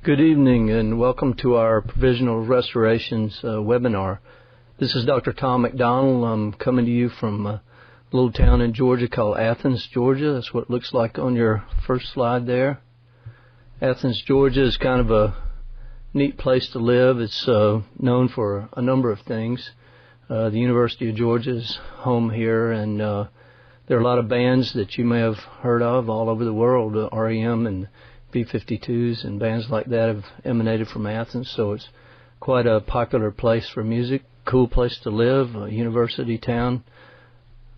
Good evening and welcome to our Provisional Restorations webinar. This is Dr. Tom McDonald. I'm coming to you from a little town in Georgia called Athens, Georgia. That's what it looks like on your first slide there. Athens, Georgia is kind of a neat place to live. It's known for a number of things. The University of Georgia is home here, and there are a lot of bands that you may have heard of all over the world. REM and B-52s and bands like that have emanated from Athens, so it's quite a popular place for music, cool place to live, a university town.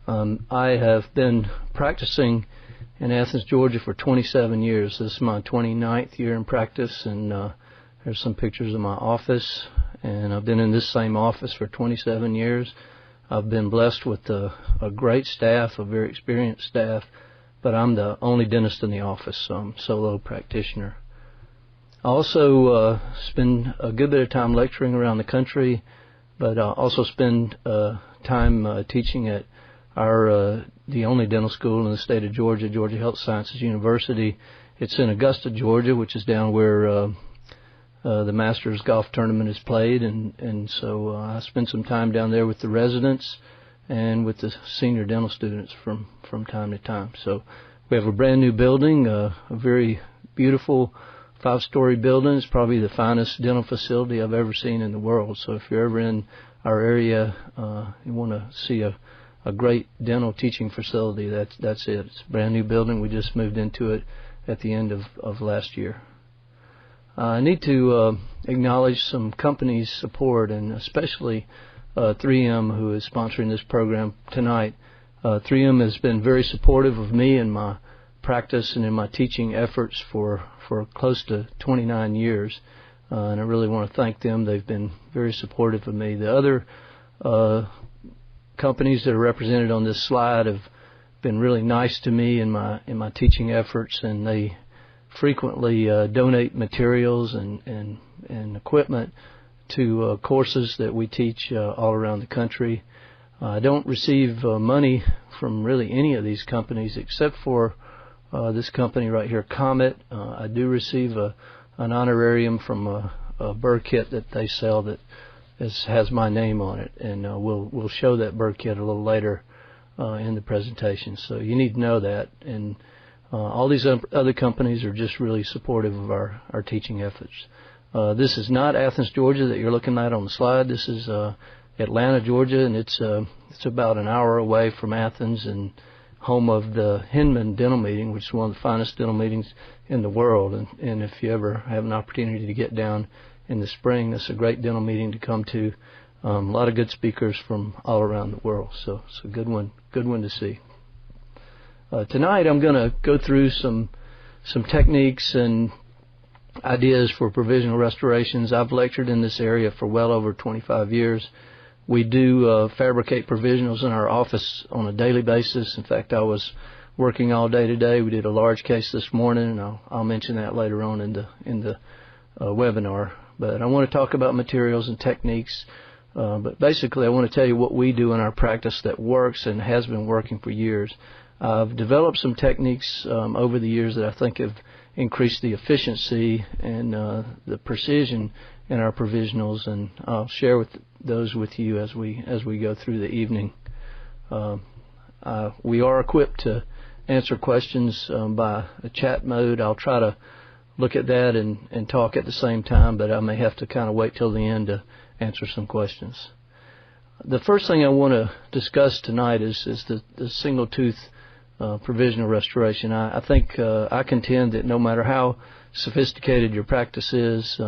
I have been practicing in Athens, Georgia for 27 years. This is my 29th year in practice, and there's some pictures of my office, and I've been in this same office for 27 years. I've been blessed with a great staff, a very experienced staff, but I'm the only dentist in the office, so I'm a solo practitioner. I also spend a good bit of time lecturing around the country, but I also spend time teaching at the only dental school in the state of Georgia, Georgia Health Sciences University. It's in Augusta, Georgia, which is down where the Masters golf tournament is played, and so I spend some time down there with the residents and with the senior dental students from time to time. So we have a brand new building, a very beautiful 5-story building. It's probably the finest dental facility I've ever seen in the world. So if you're ever in our area, you want to see a great dental teaching facility, that's it. It's a brand new building. We just moved into it at the end of last year. I need to acknowledge some companies' support, and especially 3M, who is sponsoring this program tonight. 3M has been very supportive of me in my practice and in my teaching efforts for close to 29 years, and I really want to thank them. They've been very supportive of me. The other companies that are represented on this slide have been really nice to me in my teaching efforts, and they frequently donate materials and equipment to courses that we teach all around the country. I don't receive money from really any of these companies except for this company right here, Comet. I do receive an honorarium from a burr kit that they sell that has my name on it, and we'll show that burr kit a little later in the presentation. So you need to know that, and all these other companies are just really supportive of our teaching efforts. This is not Athens, Georgia that you're looking at on the slide. This is Atlanta, Georgia, and it's about an hour away from Athens and home of the Hinman Dental Meeting, which is one of the finest dental meetings in the world. And if you ever have an opportunity to get down in the spring, it's a great dental meeting to come to. A lot of good speakers from all around the world, so it's a good one to see. Tonight I'm going to go through some techniques and ideas for provisional restorations. I've lectured in this area for well over 25 years. We do fabricate provisionals in our office on a daily basis. In fact, I was working all day today. We did a large case this morning, and I'll mention that later on in the webinar. But I want to talk about materials and techniques. But basically, I want to tell you what we do in our practice that works and has been working for years. I've developed some techniques over the years that I think have increased the efficiency and the precision in our provisionals, and I'll share those with you as we go through the evening. We are equipped to answer questions by a chat mode. I'll try to look at that and talk at the same time, but I may have to kind of wait till the end to answer some questions. The first thing I want to discuss tonight is the single tooth provisional restoration. I think I contend that no matter how sophisticated your practice is,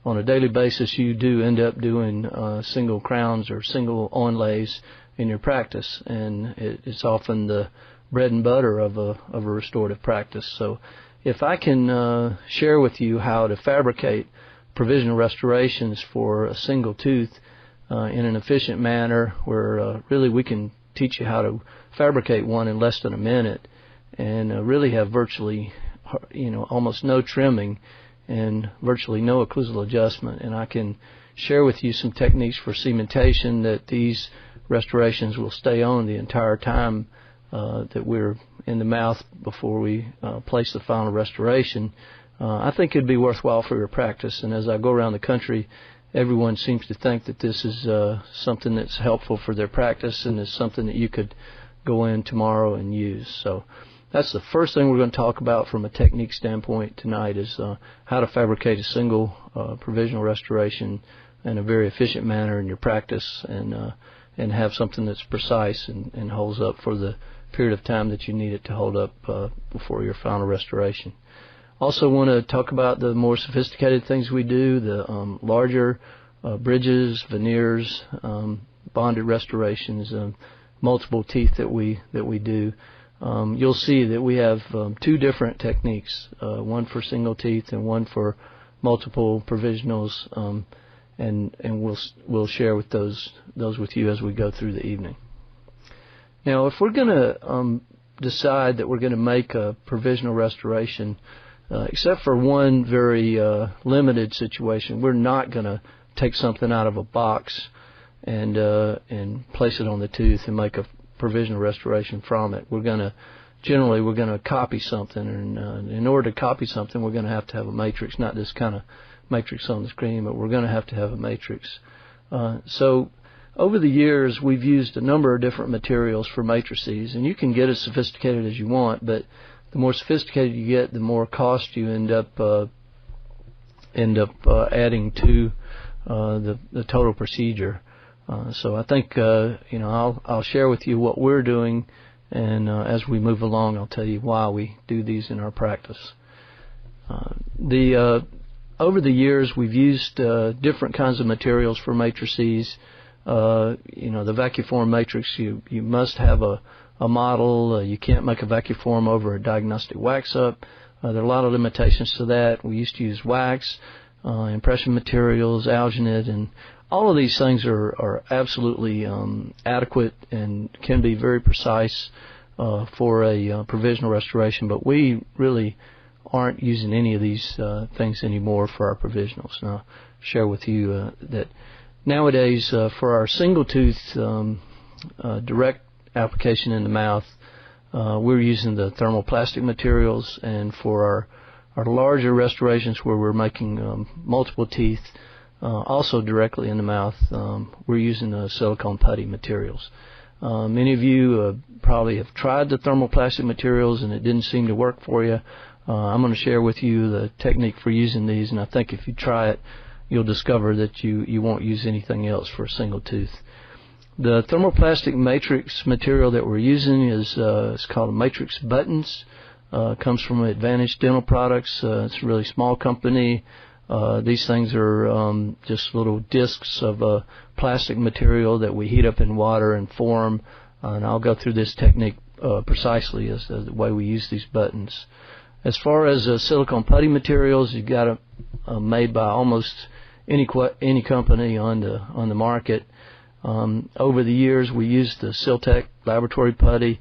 on a daily basis you do end up doing single crowns or single onlays in your practice, and it's often the bread and butter of a restorative practice. So if I can share with you how to fabricate provisional restorations for a single tooth in an efficient manner, where really we can teach you how to fabricate one in less than a minute and really have virtually almost no trimming and virtually no occlusal adjustment. And I can share with you some techniques for cementation that these restorations will stay on the entire time that we're in the mouth before we place the final restoration, I think it'd be worthwhile for your practice. And as I go around the country, everyone seems to think that this is something that's helpful for their practice and is something that you could go in tomorrow and use. So that's the first thing we're going to talk about from a technique standpoint tonight, is how to fabricate a single provisional restoration in a very efficient manner in your practice, and have something that's precise and holds up for the period of time that you need it to hold up before your final restoration. Also want to talk about the more sophisticated things we do, the larger bridges, veneers, bonded restorations, multiple teeth that we do. You'll see that we have two different techniques, one for single teeth and one for multiple provisionals, and we'll share with those with you as we go through the evening. Now, if we're going to decide that we're going to make a provisional restoration, except for one very limited situation, we're not going to take something out of a box and place it on the tooth and make a provisional restoration from it. We're going to copy something, and in order to copy something, we're going to have a matrix, not this kind of matrix on the screen, but we're going to have a matrix. So over the years, we've used a number of different materials for matrices, and you can get as sophisticated as you want, but the more sophisticated you get, the more cost you end up adding to the total procedure. So I think I'll share with you what we're doing, and as we move along, I'll tell you why we do these in our practice. Over the years, we've used different kinds of materials for matrices. The vacuform matrix, you must have a model. You can't make a vacuform over a diagnostic wax-up. There are a lot of limitations to that. We used to use wax, impression materials, alginate, and all of these things are absolutely adequate and can be very precise for a provisional restoration, but we really aren't using any of these things anymore for our provisionals. And I'll share with you that nowadays for our single tooth direct application in the mouth, we're using the thermoplastic materials, and for our larger restorations where we're making multiple teeth also directly in the mouth, we're using the silicone putty materials. Many of you probably have tried the thermoplastic materials and it didn't seem to work for you. I'm going to share with you the technique for using these, and I think if you try it, you'll discover that you won't use anything else for a single tooth. The thermoplastic matrix material that we're using is it's called a Matrix Buttons. Comes from Advantage Dental Products. It's a really small company. These things are just little discs of plastic material that we heat up in water and form. And I'll go through this technique precisely as the way we use these buttons. As far as silicone putty materials, you've got them made by almost any company on the market. Over the years, we used the Siltec laboratory putty.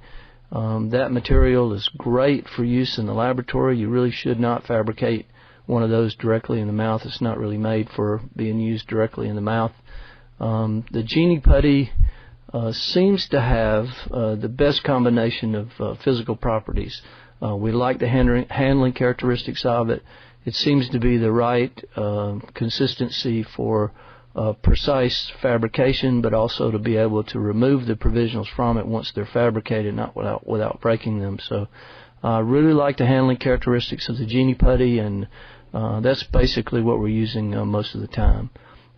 That material is great for use in the laboratory. You really should not fabricate one of those directly in the mouth. It's not really made for being used directly in the mouth. The Genie putty seems to have the best combination of physical properties. We like the handling characteristics of it. It seems to be the right consistency for precise fabrication, but also to be able to remove the provisionals from it once they're fabricated, not without breaking them. So I really like the handling characteristics of the Genie putty, and that's basically what we're using most of the time.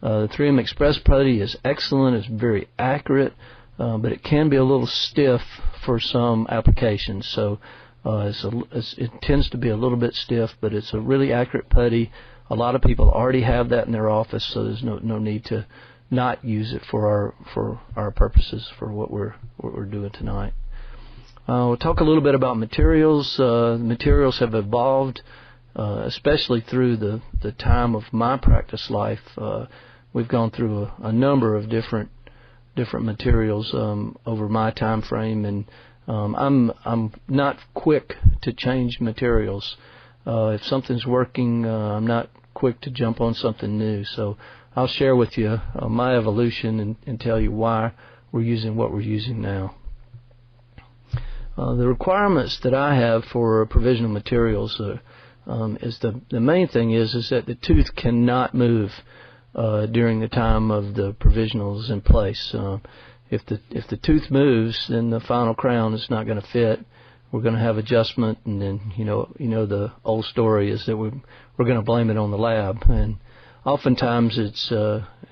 The 3M Express putty is excellent. It's very accurate, but it can be a little stiff for some applications. So it tends to be a little bit stiff, but it's a really accurate putty. A lot of people already have that in their office, so there's no need to not use it for our purposes for what we're doing tonight. We'll talk a little bit about materials. Materials have evolved, especially through the time of my practice life. We've gone through a number of different materials over my time frame, and I'm not quick to change materials. If something's working, I'm not quick to jump on something new. So I'll share with you my evolution and tell you why we're using what we're using now. The requirements that I have for provisional materials is the main thing is that the tooth cannot move during the time of the provisionals in place. If the tooth moves, then the final crown is not going to fit. We're going to have adjustment, and then you know the old story is that we're going to blame it on the lab. And oftentimes it's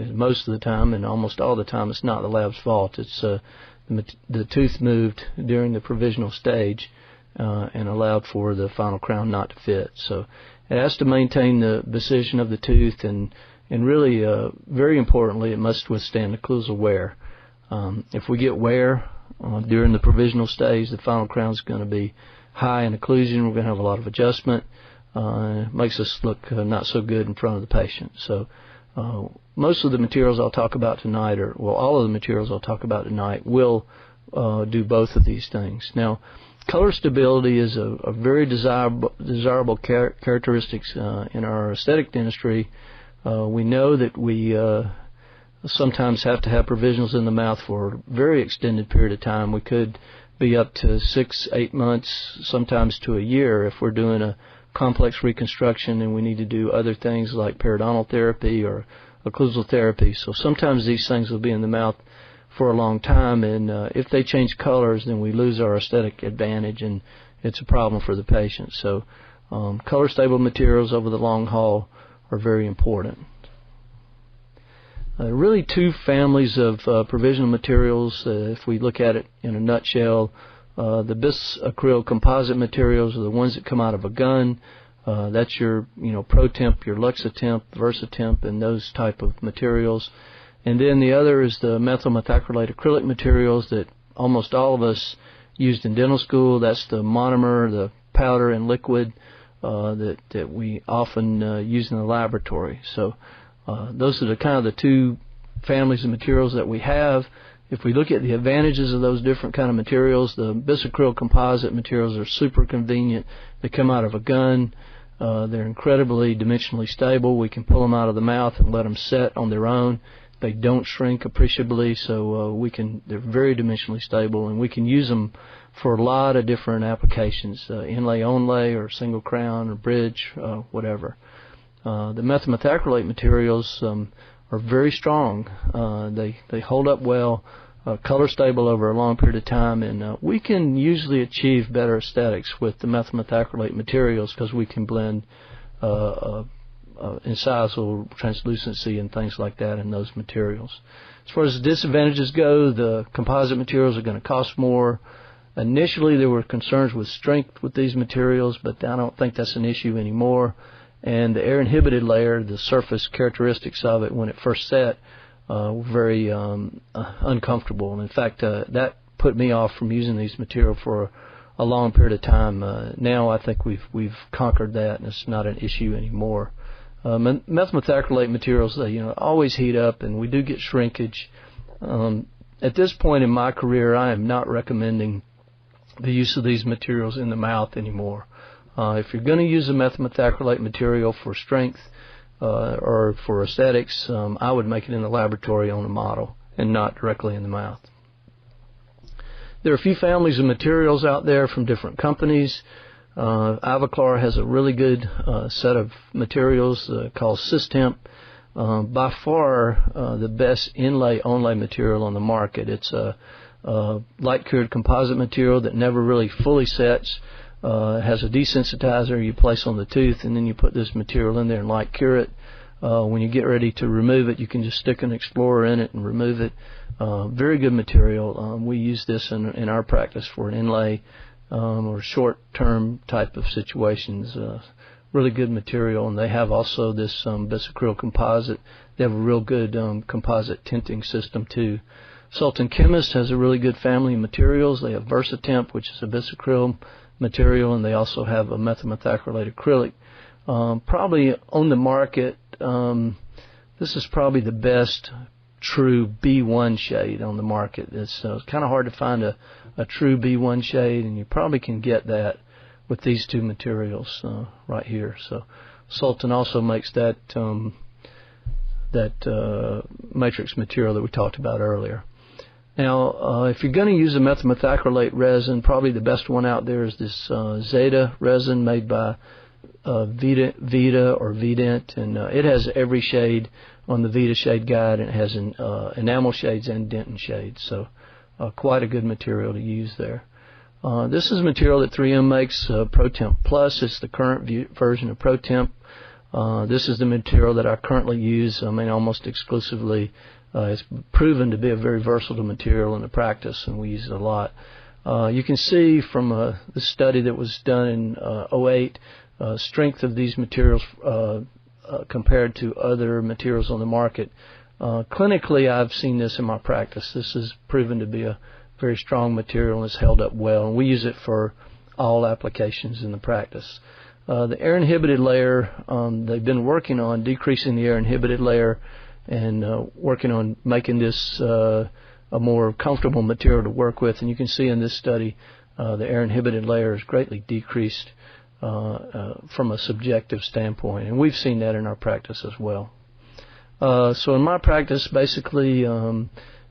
most of the time, and almost all the time, it's not the lab's fault. It's the tooth moved during the provisional stage and allowed for the final crown not to fit. So it has to maintain the precision of the tooth, and really, very importantly, it must withstand occlusal wear. If we get wear during the provisional stage, the final crown is going to be high in occlusion. We're going to have a lot of adjustment. It makes us look not so good in front of the patient. So most of the materials I'll talk about tonight, all of the materials I'll talk about tonight will do both of these things. Now, color stability is a very desirable characteristics in our aesthetic dentistry. We know that we sometimes have to have provisionals in the mouth for a very extended period of time. We could be up to 6-8 months, sometimes to a year, if we're doing a complex reconstruction and we need to do other things like periodontal therapy or occlusal therapy. So sometimes these things will be in the mouth for a long time, and if they change colors, then we lose our aesthetic advantage, and it's a problem for the patient. So color stable materials over the long haul are very important. Really two families of provisional materials, if we look at it in a nutshell. The bis-acryl composite materials are the ones that come out of a gun. That's your ProTemp, your Luxatemp, Versatemp, and those type of materials. And then the other is the methyl methacrylate acrylic materials that almost all of us used in dental school. That's the monomer, the powder and liquid that we often use in the laboratory. So those are kind of the two families of materials that we have. If we look at the advantages of those different kind of materials, the bis-acryl composite materials are super convenient. They come out of a gun. They're incredibly dimensionally stable. We can pull them out of the mouth and let them set on their own. They don't shrink appreciably, so they're very dimensionally stable, and we can use them for a lot of different applications, inlay-onlay or single crown or bridge, whatever. The methyl methacrylate materials are very strong. They hold up well, color stable over a long period of time, and we can usually achieve better aesthetics with the methyl methacrylate materials because we can blend incisal translucency and things like that in those materials. As far as the disadvantages go, the composite materials are going to cost more. Initially, there were concerns with strength with these materials, but I don't think that's an issue anymore. And the air-inhibited layer, the surface characteristics of it when it first set, were very uncomfortable. And in fact, that put me off from using these materials for a long period of time. Now I think we've conquered that, and it's not an issue anymore. Methyl methacrylate materials, they always heat up, and we do get shrinkage. At this point in my career, I am not recommending the use of these materials in the mouth anymore. If you're going to use a methyl methacrylate material for strength or for aesthetics, I would make it in the laboratory on a model and not directly in the mouth. There are a few families of materials out there from different companies. Ivoclar has a really good set of materials called Systemp. By far the best inlay-onlay material on the market. It's a light-cured composite material that never really fully sets. Has a desensitizer you place on the tooth, and then you put this material in there and light cure it. When you get ready to remove it, you can just stick an Explorer in it and remove it. Very good material. We use this in our practice for an inlay or short-term type of situations. Really good material, and they have also this bis-acryl composite. They have a real good composite tinting system too. Sultan Chemist has a really good family of materials. They have Versatemp, which is a bis-acryl material, and they also have a methyl methacrylate acrylic. Probably on the market, this is probably the best true B1 shade on the market. It's kind of hard to find a true B1 shade, and you probably can get that with these two materials right here. So Sultan also makes that matrix material that we talked about earlier. Now, if you're going to use a methyl methacrylate resin, probably the best one out there is this Zeta resin made by Vita or Vident, and it has every shade on the Vita shade guide, and it has enamel shades and dentin shades, so quite a good material to use there. This is a material that 3M makes, ProTemp Plus. It's the current version of ProTemp. This is the material that I currently use, almost exclusively. It's proven to be a very versatile material in the practice, and we use it a lot. You can see from the study that was done in 2008, strength of these materials compared to other materials on the market. Clinically, I've seen this in my practice. This has proven to be a very strong material and it's held up well, and we use it for all applications in the practice. The air-inhibited layer, they've been working on decreasing the air-inhibited layer and working on making this a more comfortable material to work with, and you can see in this study the air-inhibited layer is greatly decreased from a subjective standpoint, and we've seen that in our practice as well. So in my practice, basically,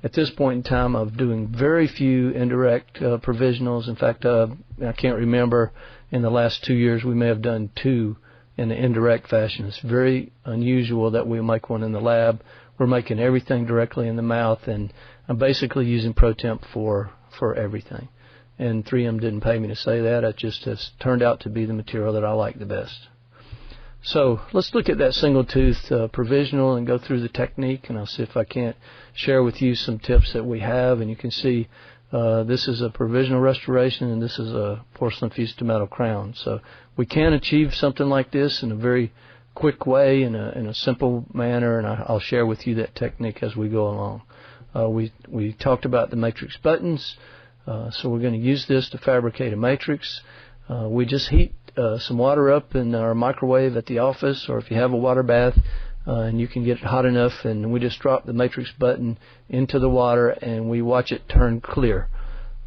at this point in time, I'm doing very few indirect provisionals. In fact, I can't remember, in the last 2 years we may have done 2 in an indirect fashion. It's very unusual that we make one in the lab. We're making everything directly in the mouth, and I'm basically using ProTemp for everything. And 3M didn't pay me to say that. It just has turned out to be the material that I like the best. So let's look at that single tooth provisional and go through the technique, and I'll see if I can't share with you some tips that we have. And you can see this is a provisional restoration, and this is a porcelain fused to metal crown. So we can achieve something like this in a very quick way, in a simple manner, and I'll share with you that technique as we go along. We talked about the matrix buttons, so we're going to use this to fabricate a matrix. We just heat some water up in our microwave at the office, or if you have a water bath and you can get it hot enough, and we just drop the matrix button into the water and we watch it turn clear.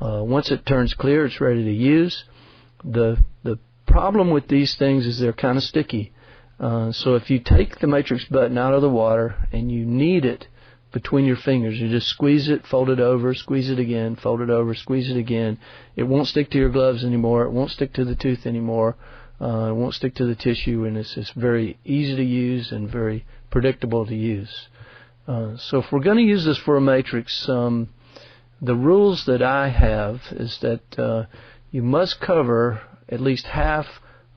Once it turns clear, it's ready to use. The problem with these things is they're kind of sticky. So if you take the matrix button out of the water and you knead it between your fingers, you just squeeze it, fold it over, squeeze it again, fold it over, squeeze it again. It won't stick to your gloves anymore. It won't stick to the tooth anymore. It won't stick to the tissue, and it's very easy to use and very predictable to use. So if we're going to use this for a matrix, the rules that I have is that you must cover at least half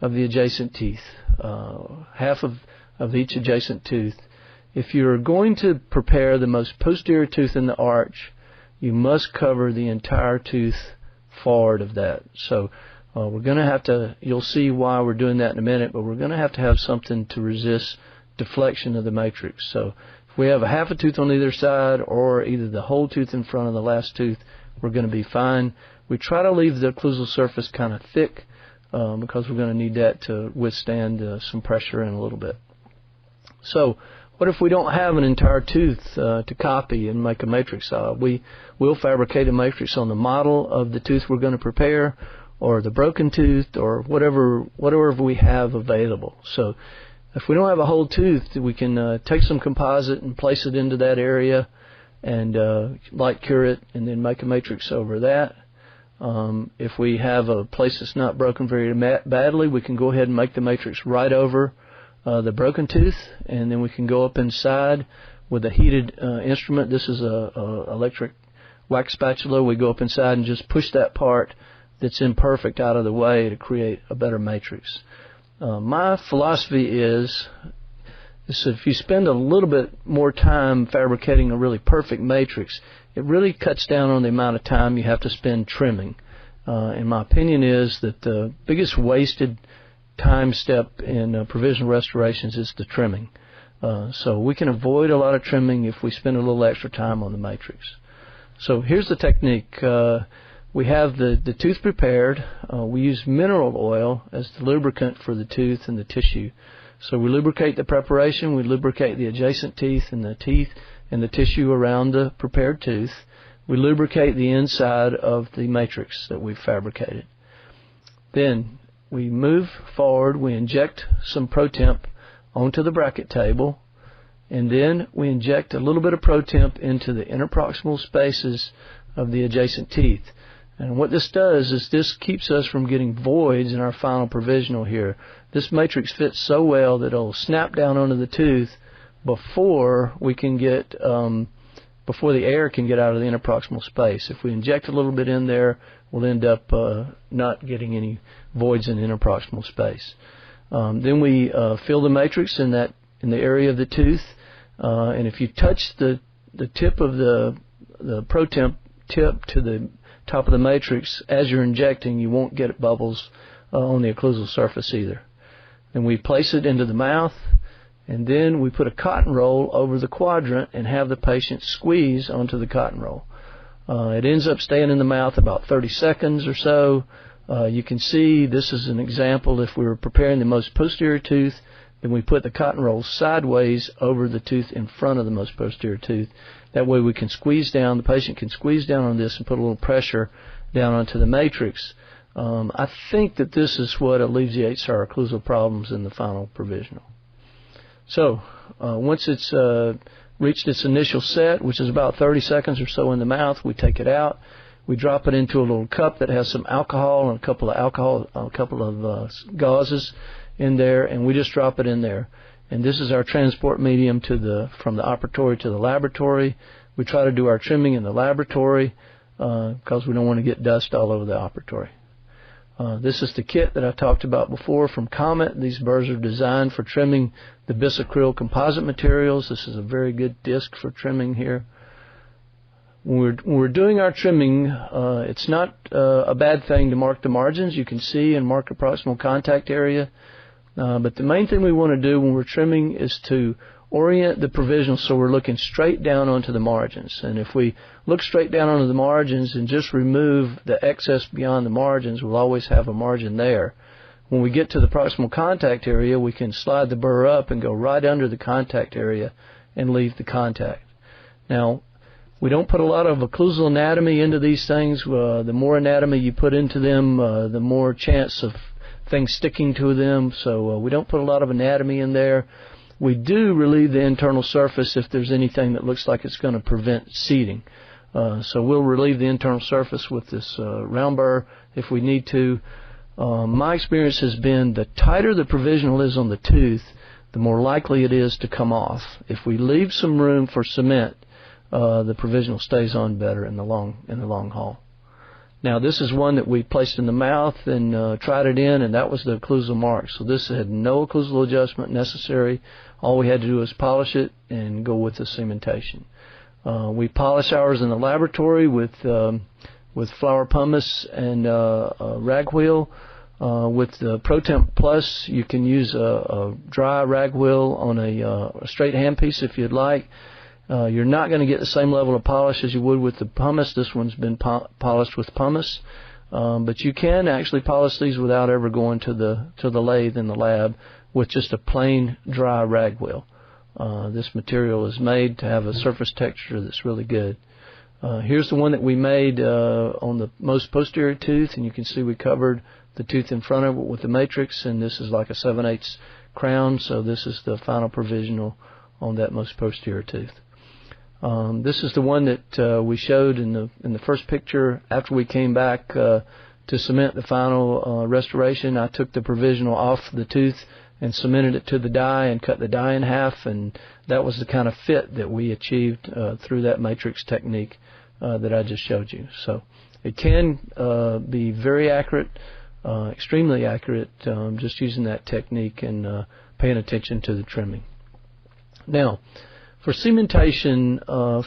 of the adjacent teeth, half of each adjacent tooth. If you're going to prepare the most posterior tooth in the arch, you must cover the entire tooth forward of that. So we're going to have to, you'll see why we're doing that in a minute, but we're going to have something to resist deflection of the matrix. So if we have a half a tooth on either side, or either the whole tooth in front of the last tooth, we're going to be fine. We try to leave the occlusal surface kind of thick because we're going to need that to withstand some pressure in a little bit. So what if we don't have an entire tooth to copy and make a matrix of? We will fabricate a matrix on the model of the tooth we're going to prepare, or the broken tooth, or whatever we have available. So if we don't have a whole tooth, we can take some composite and place it into that area and light cure it and then make a matrix over that. If we have a place that's not broken very badly, we can go ahead and make the matrix right over the broken tooth, and then we can go up inside with a heated instrument. This is a electric wax spatula. We go up inside and just push that part that's imperfect out of the way to create a better matrix. My philosophy is that if you spend a little bit more time fabricating a really perfect matrix, it really cuts down on the amount of time you have to spend trimming. And my opinion is that the biggest wasted time step in provisional restorations is the trimming. So we can avoid a lot of trimming if we spend a little extra time on the matrix. So here's the technique. We have the tooth prepared. We use mineral oil as the lubricant for the tooth and the tissue. So we lubricate the preparation, we lubricate the adjacent teeth and the tissue around the prepared tooth. We lubricate the inside of the matrix that we've fabricated. Then we move forward, we inject some ProTemp onto the bracket table, and then we inject a little bit of ProTemp into the interproximal spaces of the adjacent teeth. And what this does is this keeps us from getting voids in our final provisional here. this matrix fits so well that it'll snap down onto the tooth before we can get before the air can get out of the interproximal space. If we inject a little bit in there, we'll end up not getting any voids in the interproximal space. Then we fill the matrix in the area of the tooth, and if you touch the tip of the pro-temp tip to the top of the matrix as you're injecting, you won't get bubbles on the occlusal surface either. Then we place it into the mouth, and then we put a cotton roll over the quadrant and have the patient squeeze onto the cotton roll. It ends up staying in the mouth about 30 seconds or so. You can see this is an example. If we were preparing the most posterior tooth, then we put the cotton roll sideways over the tooth in front of the most posterior tooth. That way we can squeeze down, the patient can squeeze down on this and put a little pressure down onto the matrix. I think that this is what alleviates our occlusal problems in the final provisional. So once it's reached its initial set, which is about 30 seconds or so in the mouth, we take it out. We drop it into a little cup that has some alcohol and a couple of gauzes in there, and we just drop it in there. And this is our transport medium from the operatory to the laboratory. We try to do our trimming in the laboratory because we don't want to get dust all over the operatory. This is the kit that I talked about before from Comet. These burrs are designed for trimming the bisacryl composite materials. This is a very good disc for trimming here. When we're doing our trimming, it's not a bad thing to mark the margins. You can see and mark the proximal contact area. But the main thing we want to do when we're trimming is to orient the provisional so we're looking straight down onto the margins. And if we look straight down onto the margins and just remove the excess beyond the margins, we'll always have a margin there. When we get to the proximal contact area, we can slide the burr up and go right under the contact area and leave the contact. Now, we don't put a lot of occlusal anatomy into these things. The more anatomy you put into them, the more chance of things sticking to them. So we don't put a lot of anatomy in there. We do relieve the internal surface if there's anything that looks like it's going to prevent seeding. So we'll relieve the internal surface with this round burr if we need to. My experience has been the tighter the provisional is on the tooth, the more likely it is to come off. If we leave some room for cement, the provisional stays on better in the long haul. Now this is one that we placed in the mouth and tried it in, and that was the occlusal mark. So this had no occlusal adjustment necessary. All we had to do was polish it and go with the cementation. We polish ours in the laboratory with flour pumice and rag wheel. With the ProTemp Plus, you can use a dry rag wheel on a straight handpiece if you'd like. You're not going to get the same level of polish as you would with the pumice. This one's been polished with pumice, but you can actually polish these without ever going to the lathe in the lab with just a plain dry rag wheel. This material is made to have a surface texture that's really good. Here's the one that we made on the most posterior tooth, and you can see we covered the tooth in front of it with the matrix, and this is like a 7/8 crown, so this is the final provisional on that most posterior tooth. This is the one that we showed in the first picture after we came back to cement the final restoration. I took the provisional off the tooth and cemented it to the die and cut the die in half, and that was the kind of fit that we achieved through that matrix technique that I just showed you. So it can be very accurate, extremely accurate, just using that technique and paying attention to the trimming. Now, for cementation,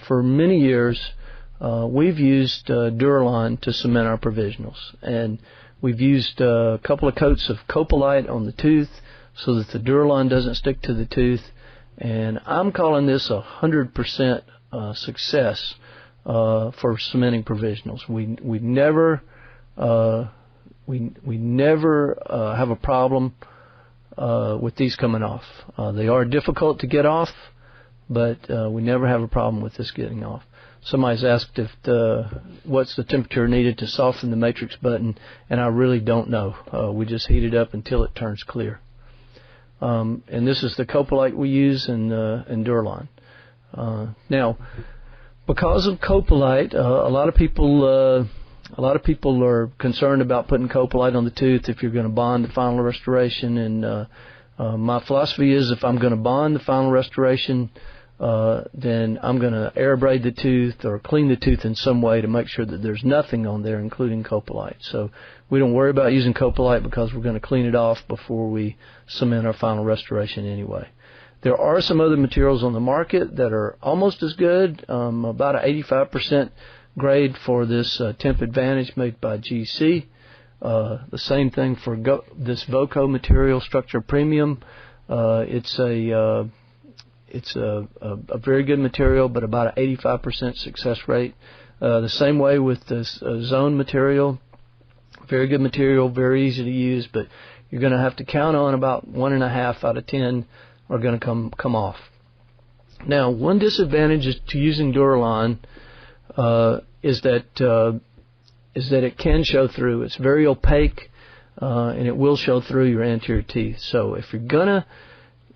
for many years, we've used Duralon to cement our provisionals, and we've used a couple of coats of Copolite on the tooth so that the Duralon doesn't stick to the tooth, and I'm calling this 100% success for cementing provisionals. We never have a problem with these coming off. They are difficult to get off, but we never have a problem with this getting off. Somebody's asked if what's the temperature needed to soften the matrix button, and I really don't know. We just heat it up until it turns clear. And this is the Copolite we use in Duralon. Now, because of Copolite, a lot of people A lot of people are concerned about putting coprolite on the tooth if you're going to bond the final restoration, and my philosophy is if I'm going to bond the final restoration, then I'm going to air braid the tooth or clean the tooth in some way to make sure that there's nothing on there, including coprolite. So we don't worry about using coprolite because we're going to clean it off before we cement our final restoration anyway. There are some other materials on the market that are almost as good, about an 85% grade for this Temp Advantage made by GC. The same thing for this Voco material, Structure Premium. It's a very good material, but about an 85% success rate. The same way with this Zone material. Very good material, very easy to use, but you're going to have to count on about 1.5 out of 10 are going to come off. Now, one disadvantage to using Duraline is that it can show through. It's very opaque, and it will show through your anterior teeth. So if you're going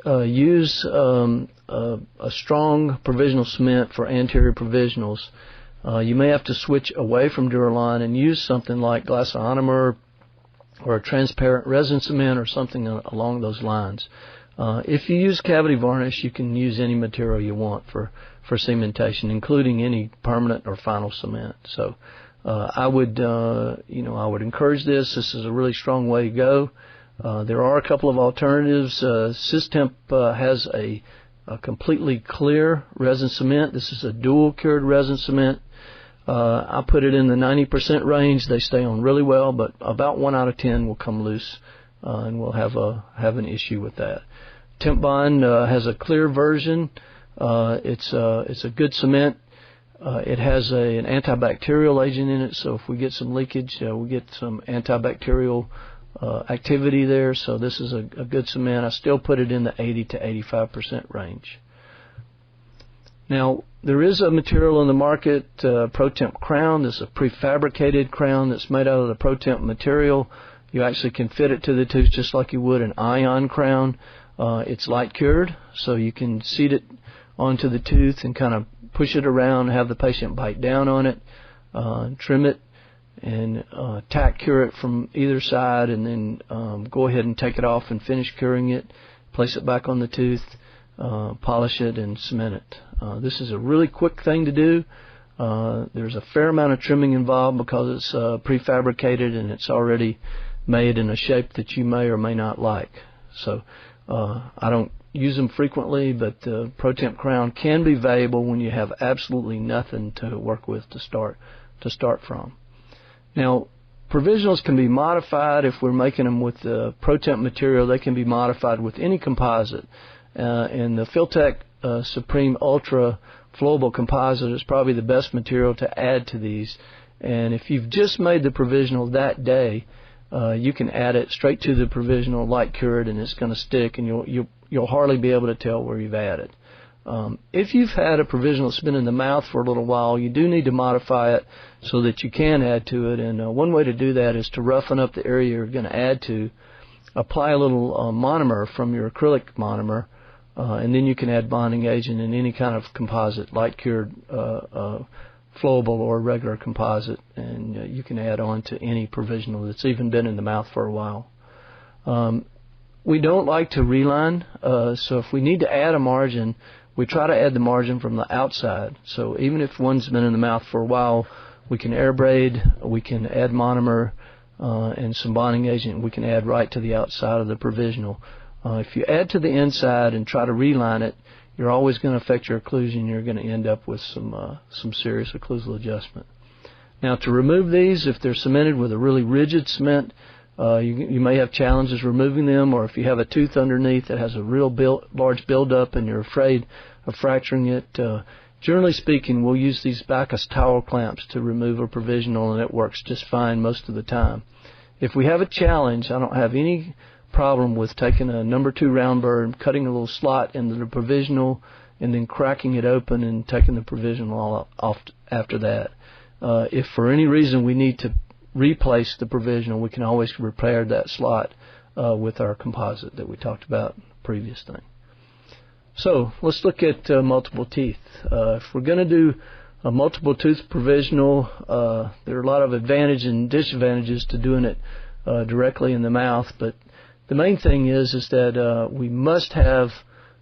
to use a strong provisional cement for anterior provisionals, you may have to switch away from Duraline and use something like glass ionomer or a transparent resin cement or something along those lines. If you use cavity varnish, you can use any material you want for cementation, including any permanent or final cement. So I would encourage this. This is a really strong way to go. There are a couple of alternatives. Systemp has a completely clear resin cement. This is a dual cured resin cement. I put it in the 90% range. They stay on really well, but about 1 out of 10 will come loose, and we'll have an issue with that. Temp Bond has a clear version. It's a good cement. It has an antibacterial agent in it, so if we get some leakage, we get some antibacterial activity there. So this is a good cement. I still put it in the 80 to 85% range. Now, there is a material in the market, ProTemp Crown. This is a prefabricated crown that's made out of the ProTemp material. You actually can fit it to the tooth just like you would an ion crown. It's light cured, so you can seat it onto the tooth and kind of push it around, have the patient bite down on it, trim it, and tack cure it from either side, and then go ahead and take it off and finish curing it, place it back on the tooth, polish it, and cement it. This is a really quick thing to do. There's a fair amount of trimming involved because it's prefabricated and it's already made in a shape that you may or may not like. So I don't use them frequently, but the ProTemp Crown can be valuable when you have absolutely nothing to work with to start from. Now, provisionals can be modified. If we're making them with the ProTemp material, they can be modified with any composite. And the Filtech Supreme Ultra Flowable Composite is probably the best material to add to these. And if you've just made the provisional that day, you can add it straight to the provisional, light cured, and it's going to stick, and you'll hardly be able to tell where you've added. If you've had a provisional that's been in the mouth for a little while, you do need to modify it so that you can add to it. And one way to do that is to roughen up the area you're going to add to. Apply a little monomer from your acrylic monomer, and then you can add bonding agent in any kind of composite, light cured, flowable, or regular composite, and you can add on to any provisional that's even been in the mouth for a while. We don't like to reline, so if we need to add a margin, we try to add the margin from the outside. So even if one's been in the mouth for a while, we can air braid, we can add monomer and some bonding agent, we can add right to the outside of the provisional. If you add to the inside and try to reline it, you're always going to affect your occlusion. You're going to end up with some serious occlusal adjustment. Now, to remove these, if they're cemented with a really rigid cement, you may have challenges removing them, or if you have a tooth underneath that has a real large buildup and you're afraid of fracturing it, generally speaking, we'll use these Bacchus towel clamps to remove a provisional, and it works just fine most of the time. If we have a challenge, I don't have any problem with taking a number 2 round burr, cutting a little slot into the provisional, and then cracking it open and taking the provisional off after that. If for any reason we need to replace the provisional, we can always repair that slot with our composite that we talked about in the previous thing. So let's look at multiple teeth. If we're going to do Multiple tooth provisional, there are a lot of advantages and disadvantages to doing it directly in the mouth, but the main thing is that we must have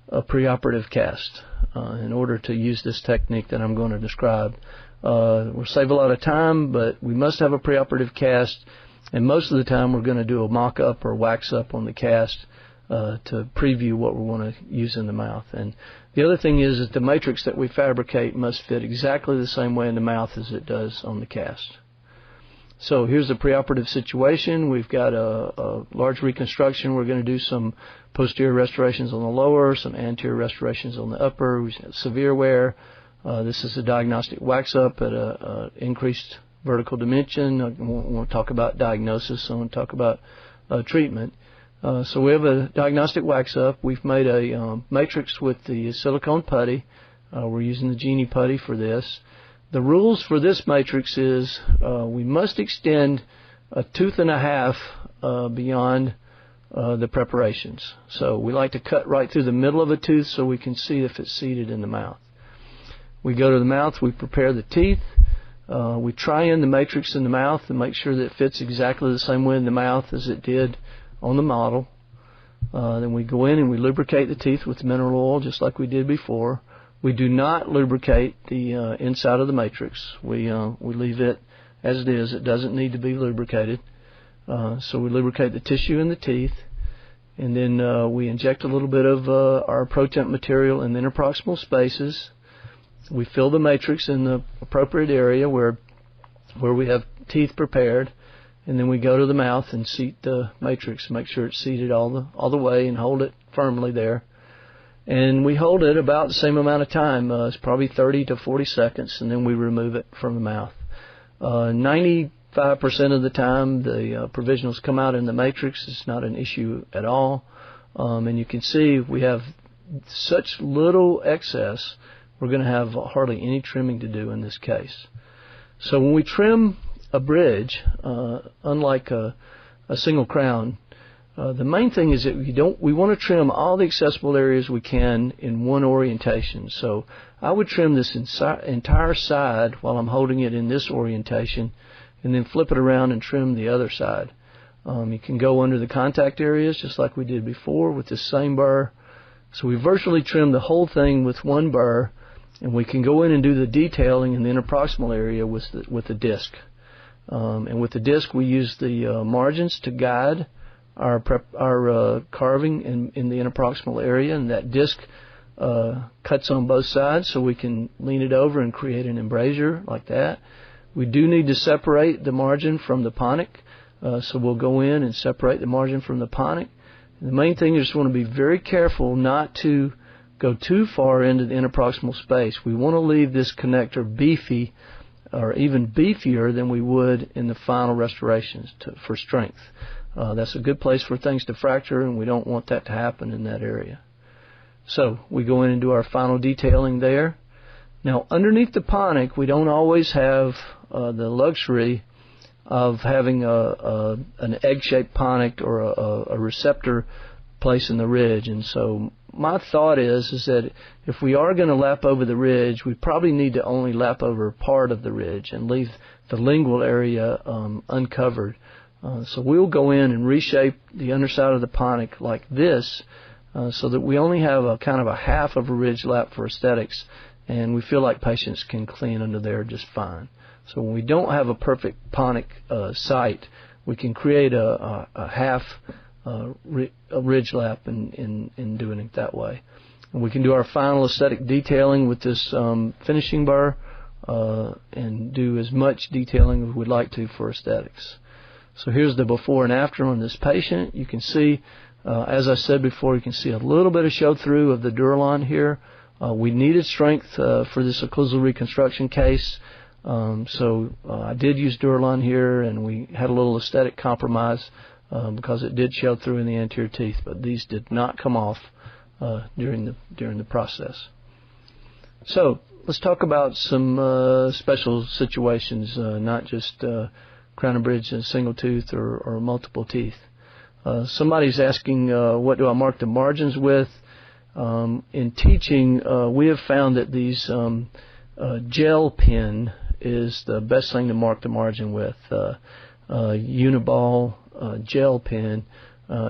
a preoperative cast in order to use this technique that I'm going to describe. We'll save a lot of time, but we must have a preoperative cast, and most of the time we're going to do a mock-up or wax-up on the cast to preview what we want to use in the mouth. And the other thing is that the matrix that we fabricate must fit exactly the same way in the mouth as it does on the cast. So here's the preoperative situation. We've got a large reconstruction. We're going to do some posterior restorations on the lower, some anterior restorations on the upper. We have severe wear. This is a diagnostic wax-up at a increased vertical dimension. I won't talk about diagnosis. I want to talk about treatment. So we have a diagnostic wax-up. We've made a matrix with the silicone putty. We're using the Genie putty for this. The rules for this matrix is we must extend a tooth and a half beyond the preparations. So we like to cut right through the middle of a tooth so we can see if it's seated in the mouth. We go to the mouth, we prepare the teeth. We try in the matrix in the mouth and make sure that it fits exactly the same way in the mouth as it did on the model. Then we go in and we lubricate the teeth with mineral oil just like we did before. We do not lubricate the inside of the matrix. We leave it as it is. It doesn't need to be lubricated. So we lubricate the tissue in the teeth, and then we inject a little bit of our pro-temp material in the interproximal spaces. We fill the matrix in the appropriate area where we have teeth prepared, and then we go to the mouth and seat the matrix, make sure it's seated all the way, and hold it firmly there. And we hold it about the same amount of time. It's probably 30 to 40 seconds, and then we remove it from the mouth. 95% of the time, the provisionals come out in the matrix. It's not an issue at all. And you can see we have such little excess, we're going to have hardly any trimming to do in this case. So when we trim a bridge, unlike a single crown, the main thing is that we want to trim all the accessible areas we can in one orientation. So I would trim this entire side while I'm holding it in this orientation, and then flip it around and trim the other side. You can go under the contact areas just like we did before with this same burr. So we virtually trim the whole thing with one burr, and we can go in and do the detailing in the interproximal area with the disc. And with the disc, we use the margins to guide our carving in the interproximal area, and that disc cuts on both sides, so we can lean it over and create an embrasure like that. We do need to separate the margin from the ponic, so we'll go in and separate the margin from the ponic. And the main thing is just want to be very careful not to go too far into the interproximal space. We want to leave this connector beefy, or even beefier than we would in the final restorations for strength. That's a good place for things to fracture, and we don't want that to happen in that area. So we go in and do our final detailing there. Now, underneath the ponic, we don't always have the luxury of having an egg-shaped ponic or a receptor place in the ridge. And so my thought is that if we are going to lap over the ridge, we probably need to only lap over part of the ridge and leave the lingual area uncovered. So we'll go in and reshape the underside of the ponic like this, so that we only have a kind of a half of a ridge lap for aesthetics, and we feel like patients can clean under there just fine. So when we don't have a perfect ponic site, we can create a half a ridge lap in doing it that way. And we can do our final aesthetic detailing with this finishing burr and do as much detailing as we'd like to for aesthetics. So here's the before and after on this patient. You can see, as I said before, you can see a little bit of show through of the Duralon here. We needed strength for this occlusal reconstruction case, so I did use Duralon here, and we had a little aesthetic compromise because it did show through in the anterior teeth, but these did not come off during the process. So let's talk about some special situations, not just crown and bridge and single tooth or multiple teeth. Somebody's asking, what do I mark the margins with? In teaching, we have found that these gel pen is the best thing to mark the margin with. Uniball gel pen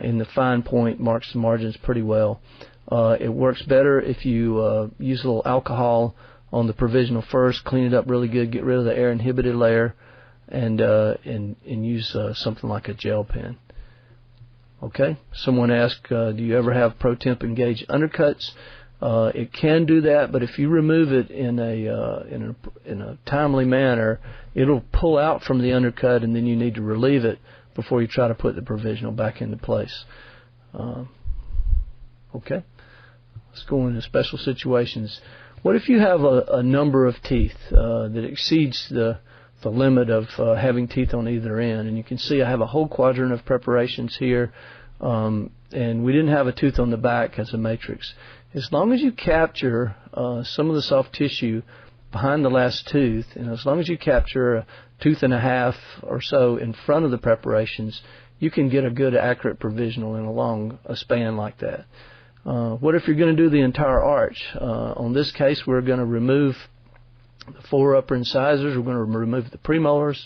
in the fine point marks the margins pretty well. It works better if you use a little alcohol on the provisional first, clean it up really good, get rid of the air inhibited layer, and use something like a gel pen. Okay. Someone asked, do you ever have pro temp engaged undercuts? It can do that, but if you remove it in a timely manner, it'll pull out from the undercut, and then you need to relieve it before you try to put the provisional back into place. Okay. Let's go into special situations. What if you have a number of teeth that exceeds the limit of having teeth on either end? And you can see I have a whole quadrant of preparations here, and we didn't have a tooth on the back as a matrix. As long as you capture some of the soft tissue behind the last tooth, and as long as you capture a tooth and a half or so in front of the preparations, you can get a good accurate provisional in along a span like that. What if you're going to do the entire arch? On this case, we're going to remove the 4 upper incisors. We're going to remove the premolars.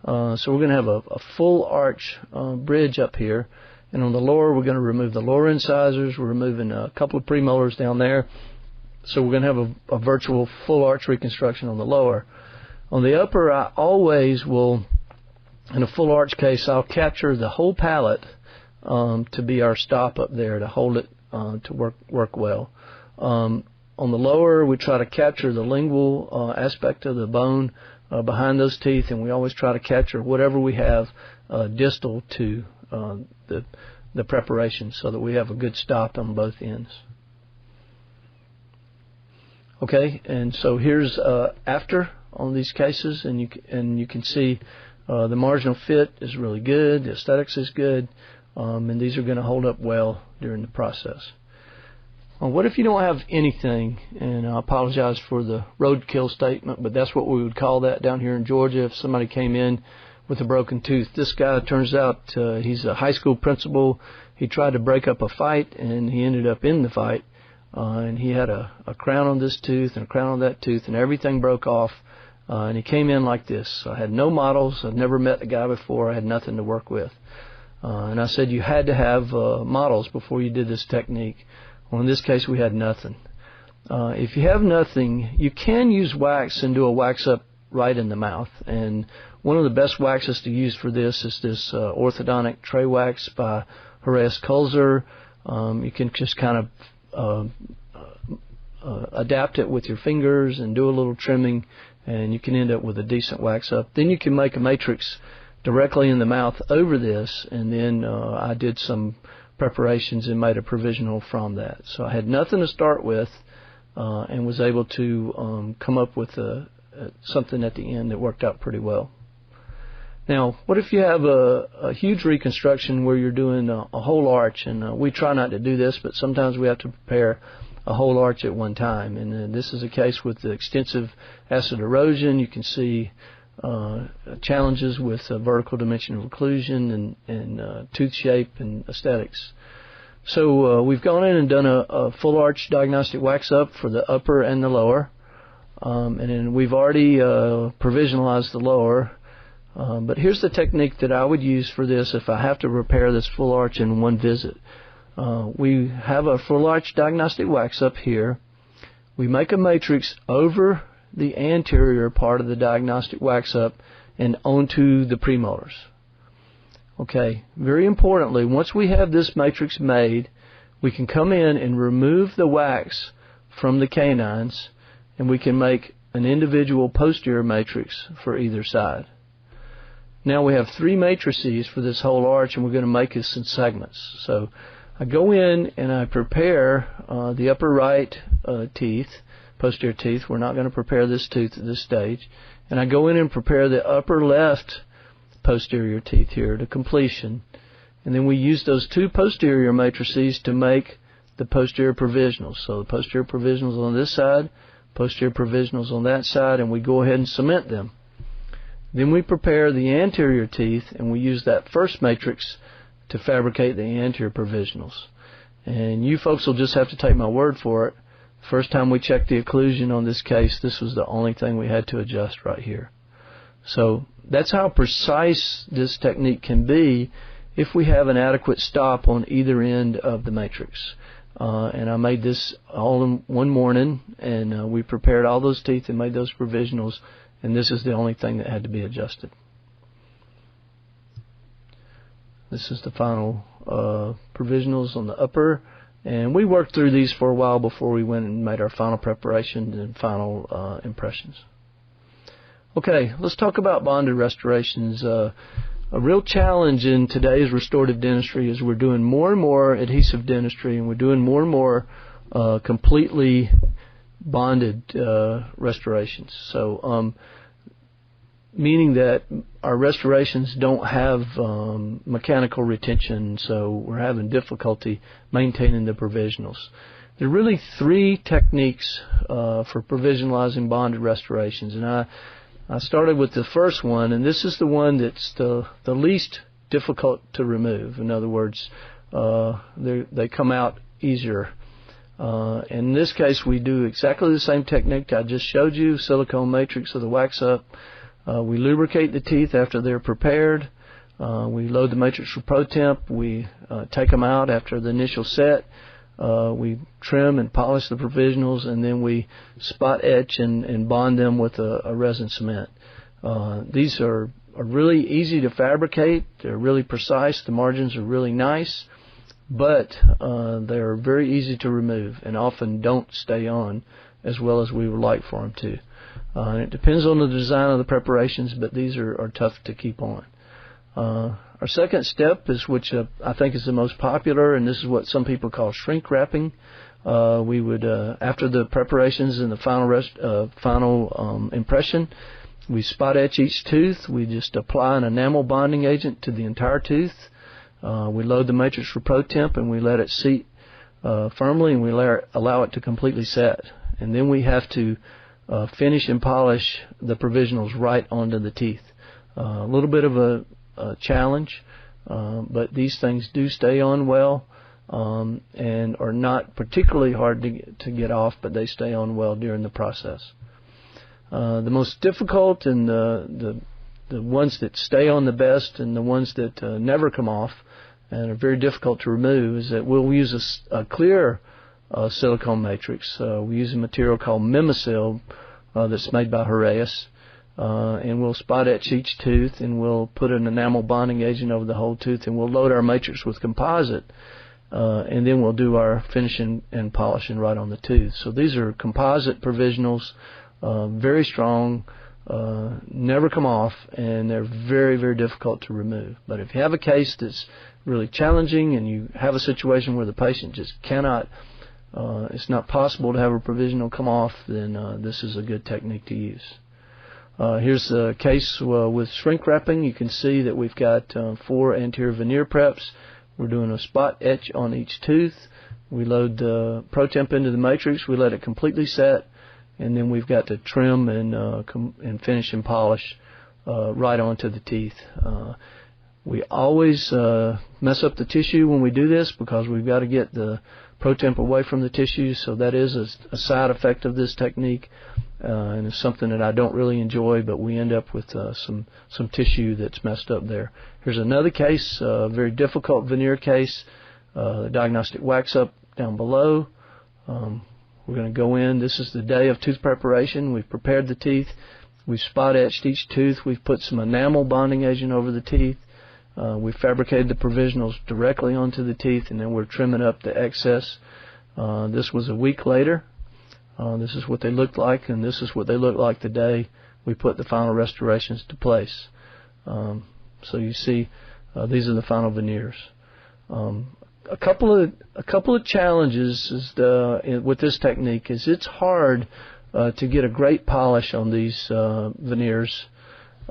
So we're going to have a full arch bridge up here. And on the lower, we're going to remove the lower incisors. We're removing a couple of premolars down there. So we're going to have a virtual full arch reconstruction on the lower. On the upper, I always will, in a full arch case, I'll capture the whole palate to be our stop up there, to hold it to work well. On the lower, we try to capture the lingual aspect of the bone behind those teeth, and we always try to capture whatever we have distal to the preparation, so that we have a good stop on both ends. Okay, and so here's after on these cases, and you can see the marginal fit is really good, the aesthetics is good, and these are going to hold up well during the process. What if you don't have anything? And I apologize for the roadkill statement, but that's what we would call that down here in Georgia if somebody came in with a broken tooth. This guy, turns out, he's a high school principal. He tried to break up a fight, and he ended up in the fight. And he had a crown on this tooth and a crown on that tooth, and everything broke off. And he came in like this. I had no models. I'd never met the guy before. I had nothing to work with. And I said you had to have models before you did this technique. Well, in this case, we had nothing. If you have nothing, you can use wax and do a wax up right in the mouth. And one of the best waxes to use for this is this orthodontic tray wax by Horace Kulzer. You can just kind of adapt it with your fingers and do a little trimming, and you can end up with a decent wax up. Then you can make a matrix directly in the mouth over this, and then I did some preparations and made a provisional from that. So I had nothing to start with, and was able to come up with something at the end that worked out pretty well. Now, what if you have a huge reconstruction where you're doing a whole arch, and we try not to do this, but sometimes we have to prepare a whole arch at one time, and this is a case with the extensive acid erosion. You can see challenges with vertical dimensional occlusion and tooth shape and aesthetics. So we've gone in and done a full arch diagnostic wax up for the upper and the lower, and then we've already provisionalized the lower. But here's the technique that I would use for this if I have to repair this full arch in one visit. We have a full arch diagnostic wax up here. We make a matrix over the anterior part of the diagnostic wax up and onto the premolars. Okay, very importantly, once we have this matrix made, we can come in and remove the wax from the canines, and we can make an individual posterior matrix for either side. Now we have 3 matrices for this whole arch, and we're going to make this in segments. So I go in and I prepare the upper right teeth, posterior teeth. We're not going to prepare this tooth at this stage. And I go in and prepare the upper left posterior teeth here to completion. And then we use those 2 posterior matrices to make the posterior provisionals. So the posterior provisionals on this side, posterior provisionals on that side, and we go ahead and cement them. Then we prepare the anterior teeth, and we use that first matrix to fabricate the anterior provisionals. And you folks will just have to take my word for it. First time we checked the occlusion on this case, this was the only thing we had to adjust right here. So that's how precise this technique can be if we have an adequate stop on either end of the matrix. And I made this all in one morning, and we prepared all those teeth and made those provisionals, and this is the only thing that had to be adjusted. This is the final provisionals on the upper, and we worked through these for a while before we went and made our final preparations and final impressions. Okay, let's talk about bonded restorations. A real challenge in today's restorative dentistry is we're doing more and more adhesive dentistry, and we're doing more and more completely bonded restorations. So, meaning that our restorations don't have mechanical retention, so we're having difficulty maintaining the provisionals. There are really three techniques for provisionalizing bonded restorations, and I started with the first one, and this is the one that's the least difficult to remove. In other words, they come out easier. In this case, we do exactly the same technique I just showed you, silicone matrix with the wax up. We lubricate the teeth after they're prepared. We load the matrix with ProTemp. We take them out after the initial set. We trim and polish the provisionals, and then we spot etch and bond them with a resin cement. These are really easy to fabricate. They're really precise. The margins are really nice, but they're very easy to remove and often don't stay on as well as we would like for them to. And it depends on the design of the preparations, but these are tough to keep on. Our second step is, which I think is the most popular, and this is what some people call shrink wrapping. We would, after the preparations and the final impression, we spot etch each tooth. We just apply an enamel bonding agent to the entire tooth. We load the matrix with ProTemp, and we let it seat firmly, and we allow it to completely set. And then we have to finish and polish the provisionals right onto the teeth. A little bit of a challenge, but these things do stay on well and are not particularly hard to get off, but they stay on well during the process. The most difficult and the ones that stay on the best and the ones that never come off and are very difficult to remove is that we'll use a clear silicone matrix. We use a material called Mimicil that's made by Heraeus. And we'll spot etch each tooth, and we'll put an enamel bonding agent over the whole tooth, and we'll load our matrix with composite, and then we'll do our finishing and polishing right on the tooth. So these are composite provisionals, very strong, never come off, and they're very, very difficult to remove. But if you have a case that's really challenging and you have a situation where the patient just cannot, it's not possible to have a provisional come off, then this is a good technique to use. Here's a case with shrink wrapping. You can see that we've got 4 anterior veneer preps. We're doing a spot etch on each tooth. We load the ProTemp into the matrix. We let it completely set, and then we've got to trim and finish and polish right onto the teeth. We always mess up the tissue when we do this because we've got to get the ProTemp away from the tissue, so that is a side effect of this technique, and it's something that I don't really enjoy, but we end up with some tissue that's messed up there. Here's another case, a very difficult veneer case, the diagnostic wax up down below. We're going to go in. This is the day of tooth preparation. We've prepared the teeth. We've spot etched each tooth. We've put some enamel bonding agent over the teeth. We fabricated the provisionals directly onto the teeth, and then we're trimming up the excess. This was a week later. This is what they looked like, and this is what they look like the day we put the final restorations to place. So you see, these are the final veneers. A couple of challenges with this technique is it's hard to get a great polish on these veneers.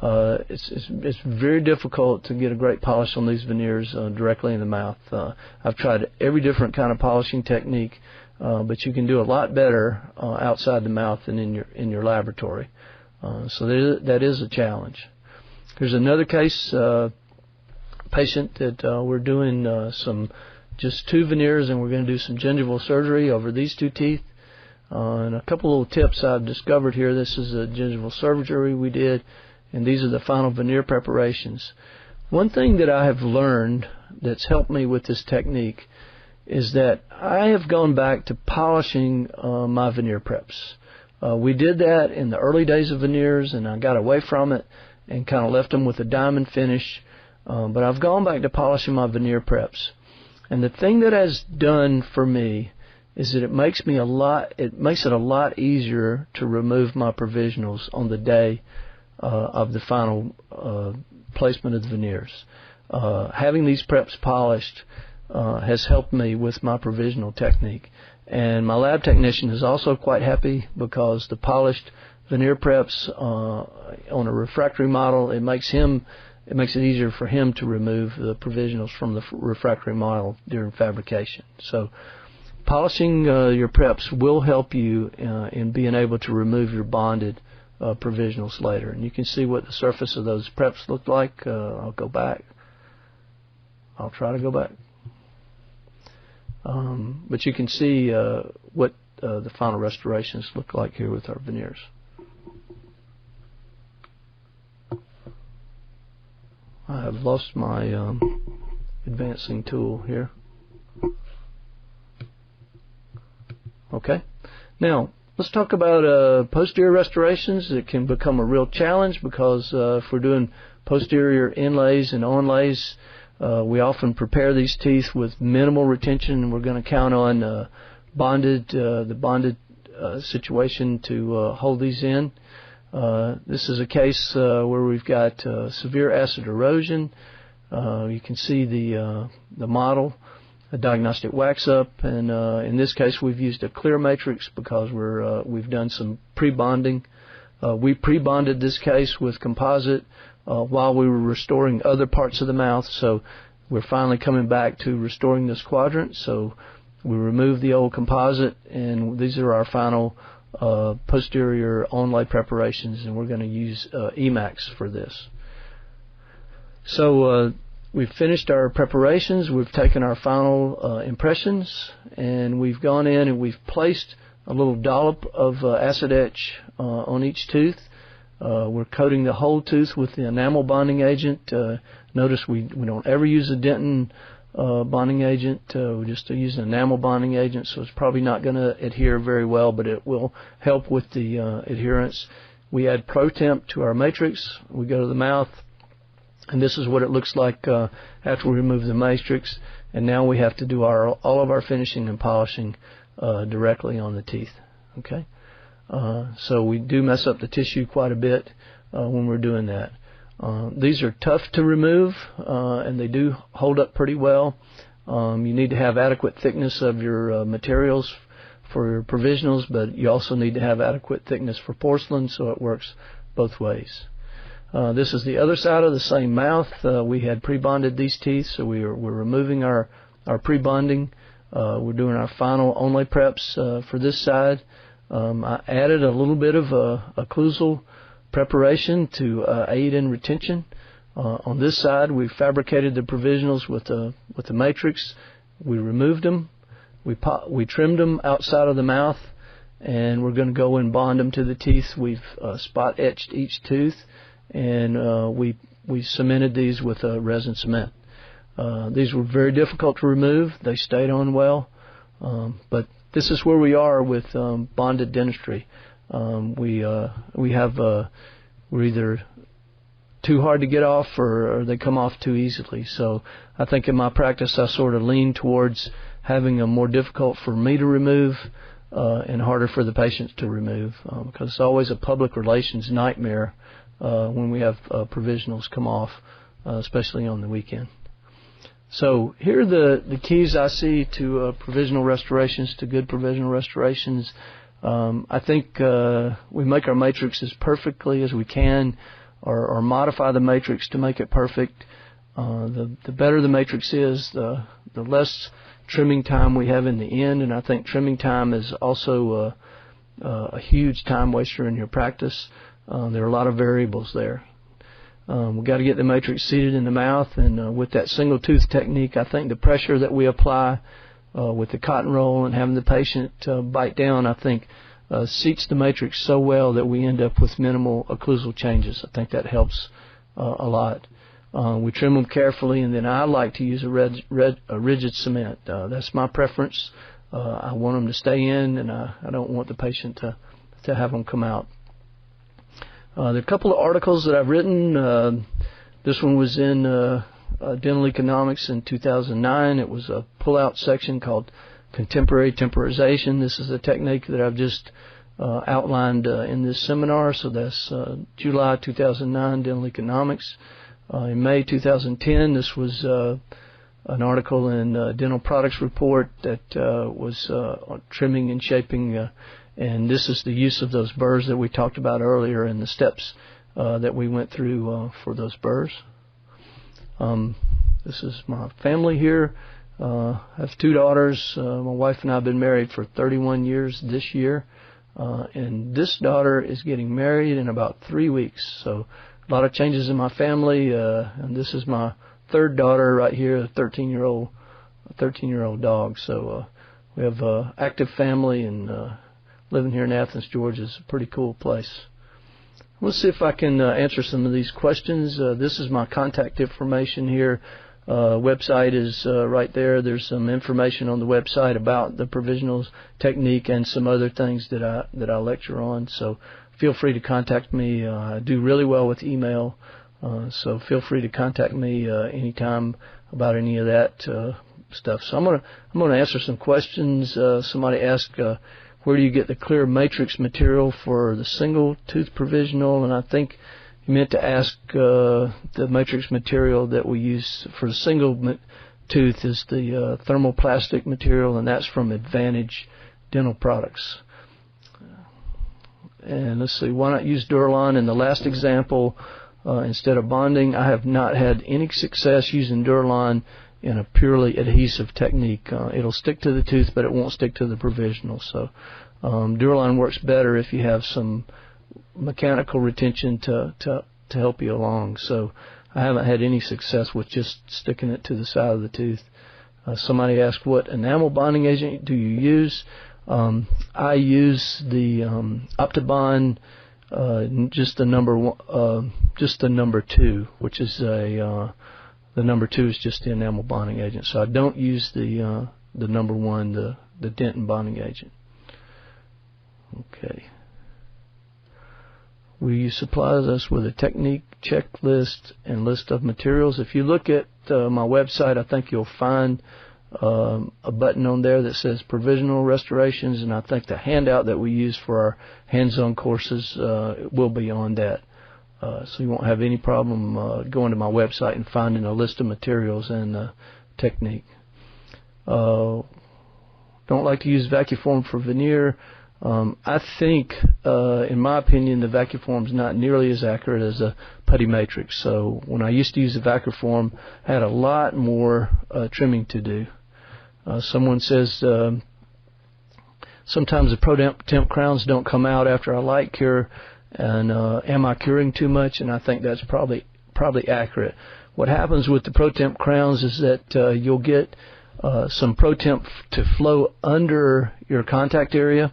It's very difficult to get a great polish on these veneers directly in the mouth. I've tried every different kind of polishing technique, but you can do a lot better outside the mouth than in your laboratory. So that is a challenge. Here's another case, patient that we're doing just 2 veneers, and we're going to do some gingival surgery over these 2 teeth. And a couple little tips I've discovered here. This is a gingival surgery we did, and these are the final veneer preparations. One thing that I have learned that's helped me with this technique is that I have gone back to polishing my veneer preps. We did that in the early days of veneers, and I got away from it and kind of left them with a diamond finish. But I've gone back to polishing my veneer preps. And the thing that has done for me is that it makes it a lot easier to remove my provisionals on the day of the final placement of the veneers. Having these preps polished has helped me with my provisional technique. And my lab technician is also quite happy because the polished veneer preps on a refractory model, it makes it easier for him to remove the provisionals from the refractory model during fabrication. So polishing your preps will help you in being able to remove your bonded provisionals later. And you can see what the surface of those preps look like. I'll go back. I'll try to go back. But you can see what the final restorations look like here with our veneers. I have lost my advancing tool here. Okay. Now, let's talk about posterior restorations. It can become a real challenge because if we're doing posterior inlays and onlays, we often prepare these teeth with minimal retention, and we're going to count on the bonded situation to hold these in. This is a case where we've got severe acid erosion. You can see the model, a diagnostic wax up, and in this case we've used a clear matrix because we've done some pre-bonding. We pre-bonded this case with composite while we were restoring other parts of the mouth, so we're finally coming back to restoring this quadrant. So we removed the old composite, and these are our final posterior onlay preparations, and we're going to use Emax for this. So we've finished our preparations, we've taken our final impressions, and we've gone in and we've placed a little dollop of acid etch on each tooth. We're coating the whole tooth with the enamel bonding agent. Notice we don't ever use a dentin bonding agent. We just use an enamel bonding agent, so it's probably not going to adhere very well, but it will help with the adherence. We add ProTemp to our matrix. We go to the mouth, and this is what it looks like after we remove the matrix. And now we have to do all of our finishing and polishing directly on the teeth. Okay. So we do mess up the tissue quite a bit when we're doing that. These are tough to remove, and they do hold up pretty well. You need to have adequate thickness of your materials for your provisionals, but you also need to have adequate thickness for porcelain, so it works both ways. This is the other side of the same mouth. We had pre-bonded these teeth, so we're removing our pre-bonding. We're doing our final onlay preps for this side. I added a little bit of occlusal preparation to aid in retention. On this side, we fabricated the provisionals with the matrix. We removed them. We trimmed them outside of the mouth, and we're going to go and bond them to the teeth. We've spot etched each tooth, and we cemented these with resin cement. These were very difficult to remove. They stayed on well, but this is where we are with bonded dentistry. We're either too hard to get off or they come off too easily. So I think in my practice I sort of lean towards having them more difficult for me to remove and harder for the patients to remove because it's always a public relations nightmare when we have provisionals come off, especially on the weekend. So here are the keys I see to provisional restorations, to good provisional restorations. I think we make our matrix as perfectly as we can, or modify the matrix to make it perfect. The better the matrix is, the less trimming time we have in the end, and I think trimming time is also a huge time waster in your practice. There are a lot of variables there. We've got to get the matrix seated in the mouth, and with that single tooth technique, I think the pressure that we apply with the cotton roll and having the patient bite down, I think seats the matrix so well that we end up with minimal occlusal changes. I think that helps a lot. We trim them carefully, and then I like to use a rigid cement. That's my preference. I want them to stay in, and I don't want the patient to have them come out. There are a couple of articles that I've written. This one was in Dental Economics in 2009. It was a pull-out section called Contemporary Temporization. This is a technique that I've just outlined in this seminar. So that's July 2009, Dental Economics. In May 2010, this was an article in Dental Products Report that was on trimming and shaping, and this is the use of those burrs that we talked about earlier and the steps that we went through for those burrs. This is my family here. I have 2 daughters. My wife and I have been married for 31 years this year, and this daughter is getting married in about 3 weeks. So a lot of changes in my family, and this is my 3rd daughter right here, a 13-year-old dog. So we have an active family, and living here in Athens, Georgia is a pretty cool place. Let's see if I can answer some of these questions. This is my contact information here. Website is right there. There's some information on the website about the provisional technique and some other things that I lecture on. So feel free to contact me. I do really well with email, so feel free to contact me anytime about any of that stuff. So I'm gonna answer some questions. Somebody asked, where do you get the clear matrix material for the single tooth provisional? And I think you meant to ask the matrix material that we use for the single tooth is the thermoplastic material, and that's from Advantage Dental Products. And let's see, why not use Duralon in the last example instead of bonding? I have not had any success using Duralon in a purely adhesive technique. It'll stick to the tooth, but it won't stick to the provisional. So Duralon works better if you have some mechanical retention to help you along. So I haven't had any success with just sticking it to the side of the tooth. Somebody asked, what enamel bonding agent do you use? I use the Optibond, just the number 2, which is the number 2 is just the enamel bonding agent. So I don't use the number 1, the dentin bonding agent. Okay. Will you supply us with a technique checklist and list of materials? If you look at my website, I think you'll find a button on there that says Provisional Restorations, and I think the handout that we use for our hands-on courses will be on that. So you won't have any problem going to my website and finding a list of materials and technique. Don't like to use vacuform for veneer. I think, in my opinion, the vacuform is not nearly as accurate as a putty matrix. So when I used to use the vacuform, I had a lot more trimming to do. Someone says sometimes the pro-temp crowns don't come out after I light cure, and am I curing too much? And I think that's probably accurate. What happens with the pro-temp crowns is that you'll get some pro-temp to flow under your contact area,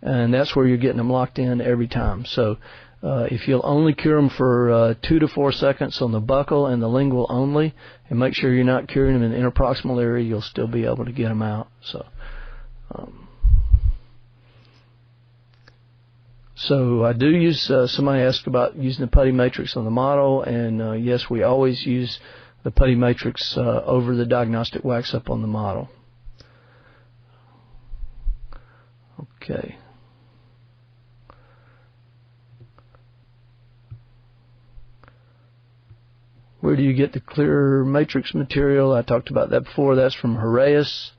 and that's where you're getting them locked in every time. So if you'll only cure them for 2 to 4 seconds on the buccal and the lingual only, and make sure you're not curing them in the interproximal area, you'll still be able to get them out. So I do use, somebody asked about using the putty matrix on the model, and yes, we always use the putty matrix over the diagnostic wax up on the model. Okay. Where do you get the clear matrix material? I talked about that before. That's from Heraeus.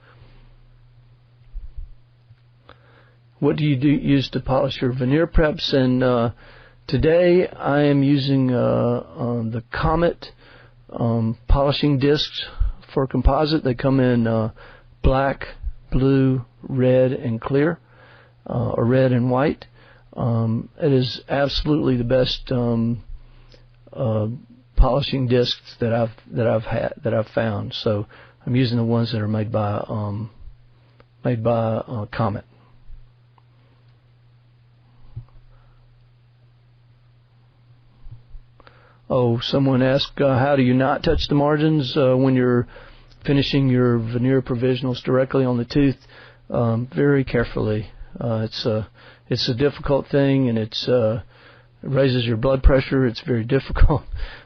What do you use to polish your veneer preps? And today I am using the Comet polishing discs for composite. They come in black, blue, red, and clear, or red and white. It is absolutely the best polishing discs that I've found. So I'm using the ones that are made by made by Comet. Oh, someone asked, how do you not touch the margins when you're finishing your veneer provisionals directly on the tooth? Very carefully. It's a difficult thing, and it raises your blood pressure. It's very difficult.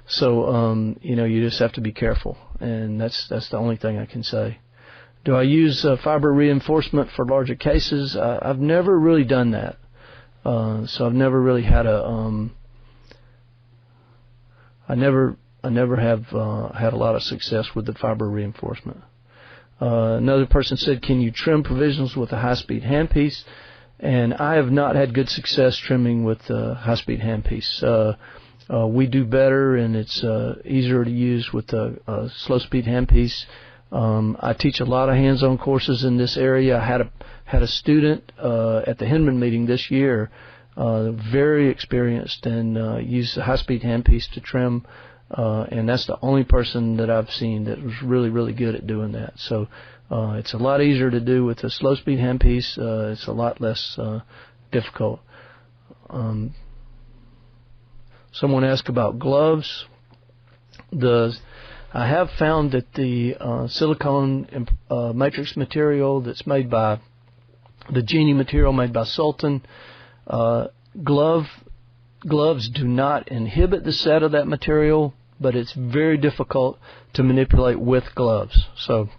So you just have to be careful, and that's the only thing I can say. Do I use fiber reinforcement for larger cases? I've never really done that. So I've never really had I never have had a lot of success with the fiber reinforcement. Another person said, can you trim provisionals with a high-speed handpiece? And I have not had good success trimming with a high-speed handpiece. We do better, and it's easier to use with a slow-speed handpiece. I teach a lot of hands-on courses in this area. I had a student at the Hinman meeting this year, very experienced, and used a high-speed handpiece to trim, and that's the only person that I've seen that was really, really good at doing that. So it's a lot easier to do with a slow-speed handpiece. It's a lot less difficult. Someone asked about gloves. I have found that the silicone matrix material that's made by the Genie material made by Sultan, gloves do not inhibit the set of that material, but it's very difficult to manipulate with gloves. So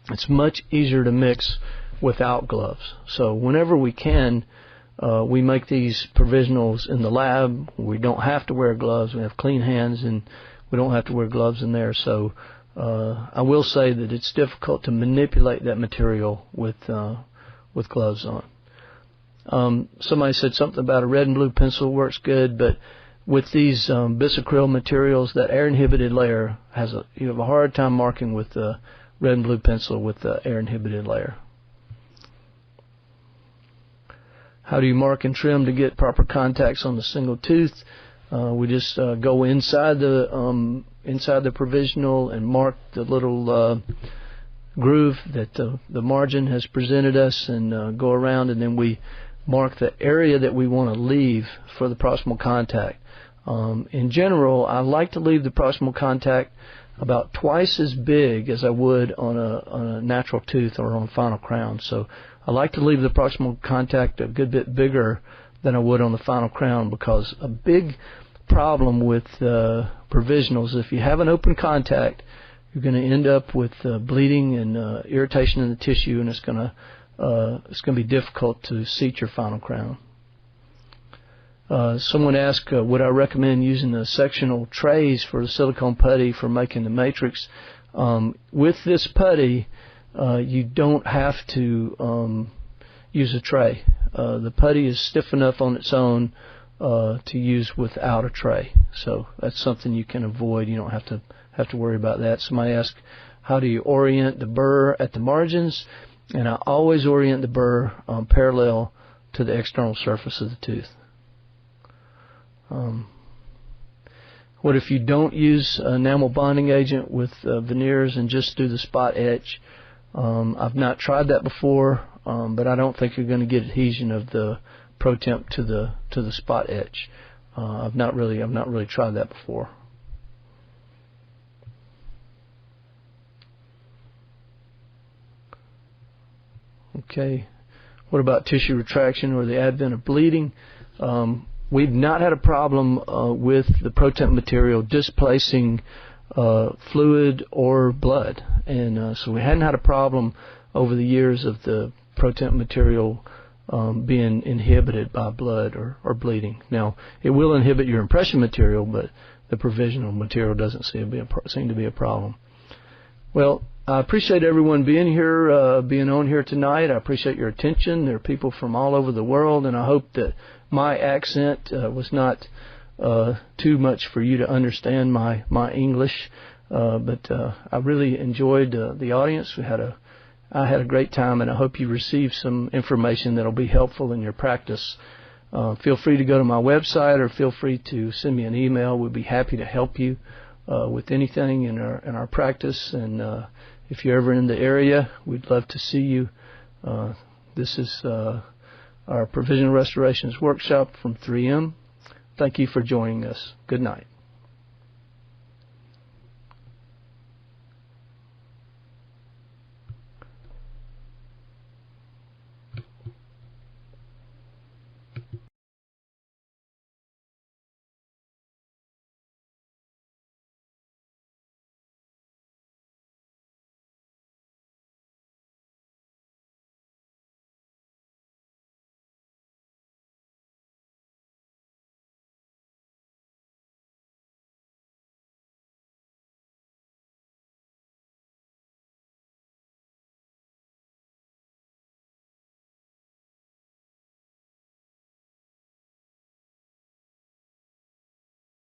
it's much easier to mix without gloves. So whenever we can, we make these provisionals in the lab. We don't have to wear gloves. We have clean hands, and we don't have to wear gloves in there. So I will say that it's difficult to manipulate that material with gloves on. Somebody said something about a red and blue pencil works good, but with these bisacryl materials, that air inhibited layer you have a hard time marking with the red and blue pencil with the air inhibited layer. How do you mark and trim to get proper contacts on the single tooth? We just go inside the provisional and mark the little groove that the margin has presented us, and go around, and then we mark the area that we want to leave for the proximal contact. In general, I like to leave the proximal contact about twice as big as I would on a natural tooth or on final crown. So I like to leave the proximal contact a good bit bigger than I would on the final crown, because a big problem with provisionals, if you have an open contact, you're going to end up with bleeding and irritation in the tissue, and it's going to be difficult to seat your final crown. Someone asked, would I recommend using the sectional trays for the silicone putty for making the matrix? With this putty, you don't have to use a tray. The putty is stiff enough on its own to use without a tray. So that's something you can avoid. You don't have to worry about that. Somebody asked, how do you orient the burr at the margins? And I always orient the burr parallel to the external surface of the tooth. What if you don't use enamel bonding agent with veneers and just do the spot etch? I've not tried that before, but I don't think you're going to get adhesion of the Pro Temp to the spot etch. I've not really tried that before. Okay, what about tissue retraction or the advent of bleeding? We've not had a problem with the Pro Temp material displacing fluid or blood, and so we hadn't had a problem over the years of the Pro Temp material being inhibited by blood or bleeding. Now, it will inhibit your impression material, but the provisional material doesn't seem to be a problem. Well, I appreciate everyone being here, being on here tonight. I appreciate your attention. There are people from all over the world, and I hope that my accent was not too much for you to understand my English. But I really enjoyed the audience. I had a great time, and I hope you received some information that will be helpful in your practice. Feel free to go to my website, or feel free to send me an email. We'd be happy to help you with anything in our practice. And if you're ever in the area, we'd love to see you This is our Provisional Restorations Workshop from 3M. Thank you for joining us. Good night.